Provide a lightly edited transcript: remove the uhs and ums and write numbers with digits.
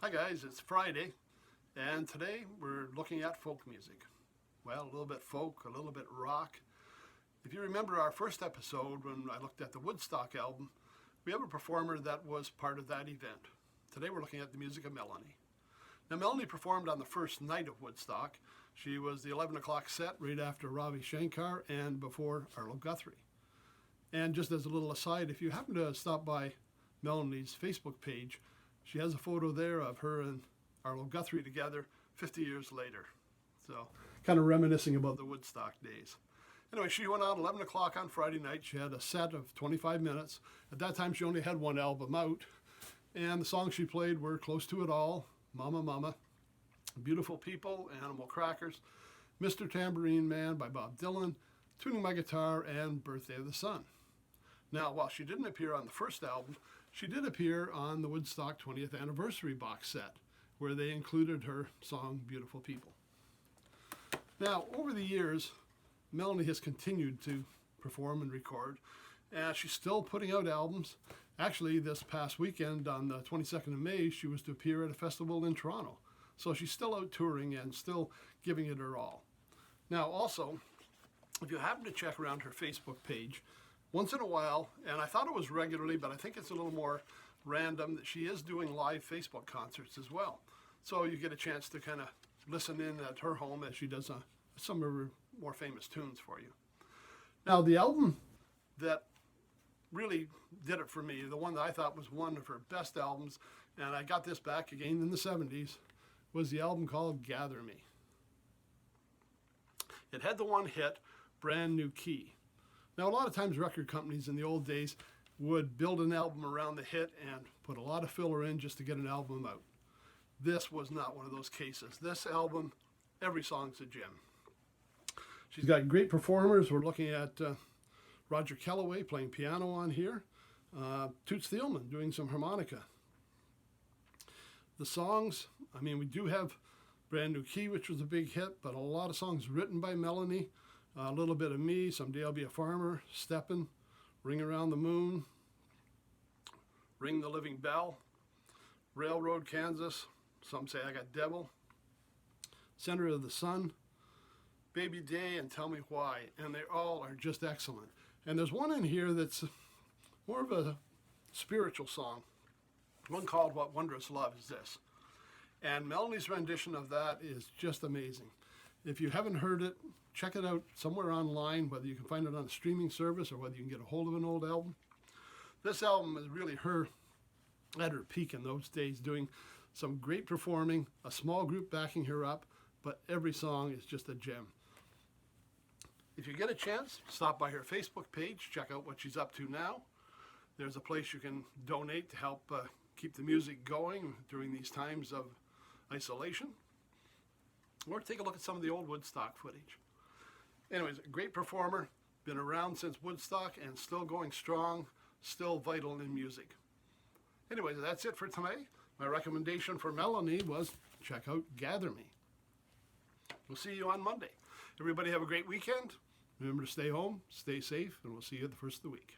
Hi guys, it's Friday, and today we're looking at folk music. Well, a little bit folk, a little bit rock. If you remember our first episode when I looked at the Woodstock album, we have a performer that was part of that event. Today we're looking at the music of Melanie. Now Melanie performed on the first night of Woodstock. She was the 11 o'clock set right after Ravi Shankar and before Arlo Guthrie. And just as a little aside, if you happen to stop by Melanie's Facebook page, she has a photo there of her and Arlo Guthrie together 50 years later. So kind of reminiscing about the Woodstock days. Anyway, she went on 11 o'clock on Friday night. She had a set of 25 minutes. At that time, she only had one album out. And the songs she played were Close to It All, Mama Mama, Beautiful People, Animal Crackers, Mr. Tambourine Man by Bob Dylan, Tuning My Guitar, and Birthday of the Sun. Now, while she didn't appear on the first album, she did appear on the Woodstock 20th Anniversary box set, where they included her song, Beautiful People. Now, over the years, Melanie has continued to perform and record, and she's still putting out albums. Actually, this past weekend, on the 22nd of May, she was to appear at a festival in Toronto. So she's still out touring and still giving it her all. Now, also, if you happen to check around her Facebook page, once in a while, and I thought it was regularly, but I think it's a little more random, that she is doing live Facebook concerts as well. So you get a chance to kind of listen in at her home as she does some of her more famous tunes for you. Now, the album that really did it for me, the one that I thought was one of her best albums, and I got this back again in the 70s, was the album called Gather Me. It had the one hit, Brand New Key. Now, a lot of times record companies in the old days would build an album around the hit and put a lot of filler in just to get an album out. This was not one of those cases. This album, every song's a gem. She's got great performers. We're looking at Roger Kellaway playing piano on here. Toots Thielman doing some harmonica. The songs, I mean, we do have Brand New Key, which was a big hit, but a lot of songs written by Melanie. A Little Bit of Me, Someday I'll Be a Farmer, Steppin', Ring Around the Moon, Ring the Living Bell, Railroad Kansas, Some Say I Got Devil, Center of the Sun, Baby Day, and Tell Me Why. And they all are just excellent. And there's one in here that's more of a spiritual song, one called What Wondrous Love Is This. And Melanie's rendition of that is just amazing. If you haven't heard it, check it out somewhere online, whether you can find it on a streaming service or whether you can get a hold of an old album. This album is really her at her peak in those days, doing some great performing, a small group backing her up, but every song is just a gem. If you get a chance, stop by her Facebook page, check out what she's up to now. There's a place you can donate to help keep the music going during these times of isolation. Or take a look at some of the old Woodstock footage. Anyways, a great performer, been around since Woodstock and still going strong, still vital in music. Anyways, that's it for tonight. My recommendation for Melanie was check out Gather Me. We'll see you on Monday. Everybody have a great weekend. Remember to stay home, stay safe, and we'll see you at the first of the week.